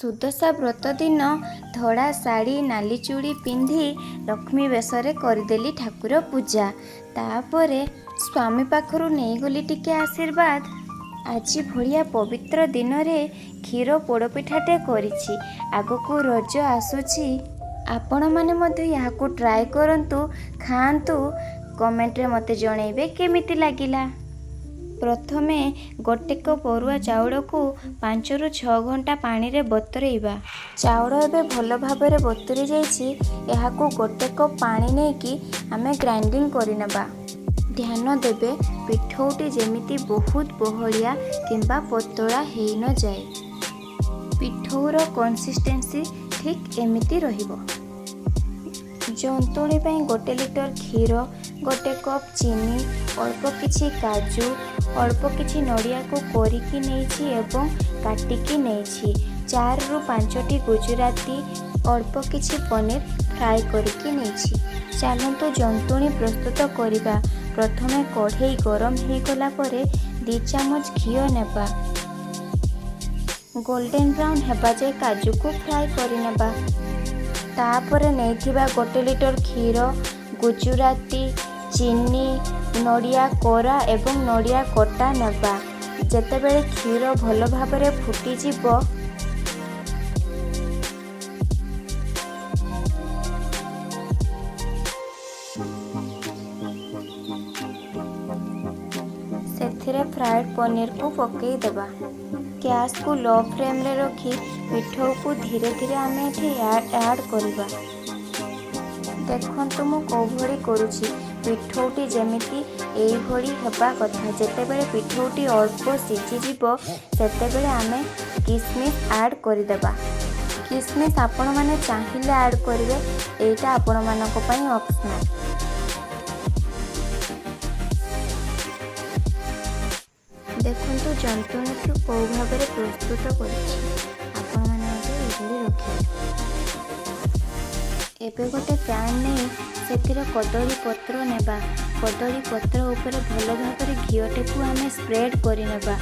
ସୁଦଶା ବ୍ରତ ଦିନ ଧଳା ଶାଢ଼ୀ ନାଲି ଚୁଡ଼ି ପିନ୍ଧି ଲକ୍ଷ୍ମୀ ବେଶରେ କରିଦେଲି ଠାକୁର ପୂଜା। ତାପରେ ସ୍ୱାମୀ ପାଖରୁ ନେଇଗଲି ଟିକେ ଆଶୀର୍ବାଦ। ଆଜି ଭଳିଆ ପବିତ୍ର ଦିନରେ କ୍ଷୀର ପୋଡ଼ପିଠାଟେ କରିଛି। ଆଗକୁ ରଜ ଆସୁଛି, ଆପଣମାନେ ମଧ୍ୟ ଏହାକୁ ଟ୍ରାଏ କରନ୍ତୁ, ଖାଆନ୍ତୁ, କମେଣ୍ଟରେ ମୋତେ ଜଣାଇବେ କେମିତି ଲାଗିଲା। ପ୍ରଥମେ ଗୋଟେ କପ୍ ଅରୁଆ ଚାଉଳକୁ 5ରୁ 6 ଘଣ୍ଟା ପାଣିରେ ବତୁରେଇବା। ଚାଉଳ ଏବେ ଭଲ ଭାବରେ ବତୁରି ଯାଇଛି। ଏହାକୁ ଗୋଟେ କପ୍ ପାଣି ନେଇକି ଆମେ ଗ୍ରାଇଣ୍ଡିଙ୍ଗ କରିନେବା। ଧ୍ୟାନ ଦେବେ ପିଠଉଟି ଯେମିତି ବହୁତ ବହଳିଆ କିମ୍ବା ପତଳା ହେଇନଯାଏ। ପିଠଉର କନସିଷ୍ଟେନ୍ସି ଠିକ୍ ଏମିତି ରହିବ। ଜନ୍ତୁଣି ପାଇଁ 1 ଲିଟର କ୍ଷୀର, 1 କପ୍ ଚିନି, ଅଳ୍ପ କିଛି କାଜୁ, ଅଳ୍ପ କିଛି ନଡ଼ିଆକୁ କୋରିକି ନେଇଛି ଏବଂ କାଟିକି ନେଇଛି। 4ରୁ 5ଟି ଗୁଜୁରାତି, ଅଳ୍ପ କିଛି ପନିର ଫ୍ରାଏ କରିକି ନେଇଛି। ଚାଲନ୍ତୁ ଜନ୍ତୁଣି ପ୍ରସ୍ତୁତ କରିବା। ପ୍ରଥମେ କଢ଼େଇ ଗରମ ହେଇଗଲା ପରେ 2 ଚାମଚ ଘିଅ ନେବା। ଗୋଲ୍ଡେନ ବ୍ରାଉନ୍ ହେବା ଯାଏ କାଜୁକୁ ଫ୍ରାଏ କରିନେବା। ତାପରେ ନେଇଥିବା 1 ଲିଟର କ୍ଷୀର, ଗୁଜୁରାତି, ଚିନି, ନଡ଼ିଆ କୋରା ଏବଂ ନଡ଼ିଆ କଟା ନେବା। ଯେତେବେଳେ କ୍ଷୀର ଭଲ ଭାବରେ ଫୁଟିଯିବ, ସେଥିରେ ଫ୍ରାଏଡ୍ ପନିରକୁ ପକାଇ ଦେବା। ଗ୍ୟାସକୁ ଲୋ ଫ୍ଲେମ୍ରେ ରଖି ପିଠଉକୁ ଧୀରେ ଧୀରେ ଆମେ ଏଠି ଆଡ଼୍ କରିବା। ଦେଖନ୍ତୁ ମୁଁ କେଉଁଭଳି କରୁଛି। ପିଠଉଟି ଯେମିତି ଏଇଭଳି ହେବା କଥା। ଯେତେବେଳେ ପିଠଉଟି ଅଳ୍ପ ସିଝିଯିବ, ସେତେବେଳେ ଆମେ କିସମିସ୍ ଆଡ଼୍ କରିଦେବା। କିସମିସ୍ ଆପଣମାନେ ଚାହିଁଲେ ଆଡ଼୍ କରିବେ, ଏଇଟା ଆପଣମାନଙ୍କ ପାଇଁ ଅପସନାଲ୍। ଦେଖନ୍ତୁ ଜନ୍ତୁଣିକୁ କେଉଁ ଭାବରେ ପ୍ରସ୍ତୁତ କରିଛି। ଆପଣମାନେ ମଧ୍ୟ ଏଇଭଳି ରଖିବେ। ଏବେ ଗୋଟେ ପ୍ୟାନ୍ ନେଇ ସେଥିରେ କଦଳୀ ପତ୍ର ନେବା। କଦଳୀ ପତ୍ର ଉପରେ ଭଲ ଭାବରେ ଘିଅଟିକୁ ଆମେ ସ୍ପ୍ରେଡ୍ କରିନେବା।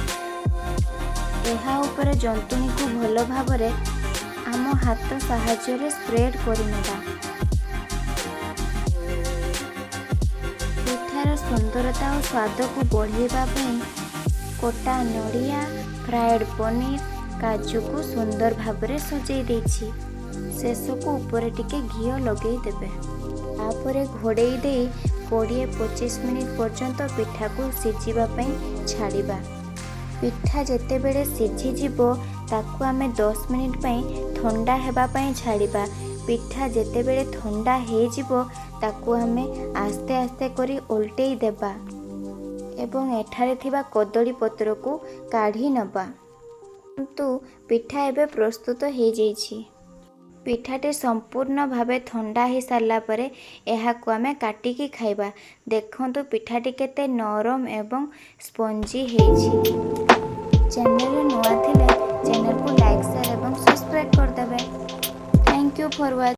ଏହା ଉପରେ ଜନ୍ତୁଣିକୁ ଭଲ ଭାବରେ ଆମ ହାତ ସାହାଯ୍ୟରେ ସ୍ପ୍ରେଡ୍ କରିନେବା। ପିଠାର ସୁନ୍ଦରତା ଓ ସ୍ୱାଦକୁ ବଢ଼ାଇବା ପାଇଁ କଟା ନଡ଼ିଆ, ଫ୍ରାଏଡ୍ ପନିର, କାଜୁକୁ ସୁନ୍ଦର ଭାବରେ ସଜେଇ ଦେଇଛି। ଶେଷକୁ ଉପରେ ଟିକେ ଘିଅ ଲଗେଇ ଦେବେ। ତାପରେ ଘୋଡ଼େଇ ଦେଇ 20-25 ମିନିଟ୍ ପର୍ଯ୍ୟନ୍ତ ପିଠାକୁ ସିଝିବା ପାଇଁ ଛାଡ଼ିବା। ପିଠା ଯେତେବେଳେ ସିଝିଯିବ, ତାକୁ ଆମେ 10 ମିନିଟ୍ ପାଇଁ ଥଣ୍ଡା ହେବା ପାଇଁ ଛାଡ଼ିବା। ପିଠା ଯେତେବେଳେ ଥଣ୍ଡା ହେଇଯିବ, ତାକୁ ଆମେ ଆସ୍ତେ ଆସ୍ତେ କରି ଓଲଟେଇ ଦେବା ଏବଂ ଏଠାରେ ଥିବା କଦଳୀ ପତ୍ରକୁ କାଢ଼ି ନେବା। କିନ୍ତୁ ପିଠା ଏବେ ପ୍ରସ୍ତୁତ ହେଇଯାଇଛି। ପିଠାଟି ସମ୍ପୂର୍ଣ୍ଣ ଭାବେ ଥଣ୍ଡା ହେଇସାରିଲା ପରେ ଏହାକୁ ଆମେ କାଟିକି ଖାଇବା। ଦେଖନ୍ତୁ ପିଠାଟି କେତେ ନରମ ଏବଂ ସ୍ପଞ୍ଜି ହେଇଛି। ଚ୍ୟାନେଲରେ ନୂଆ ଥିଲେ ଚ୍ୟାନେଲକୁ ଲାଇକ୍, ସେୟାର ଏବଂ ସବସ୍କ୍ରାଇବ୍ କରିଦେବେ। Thank you for watching.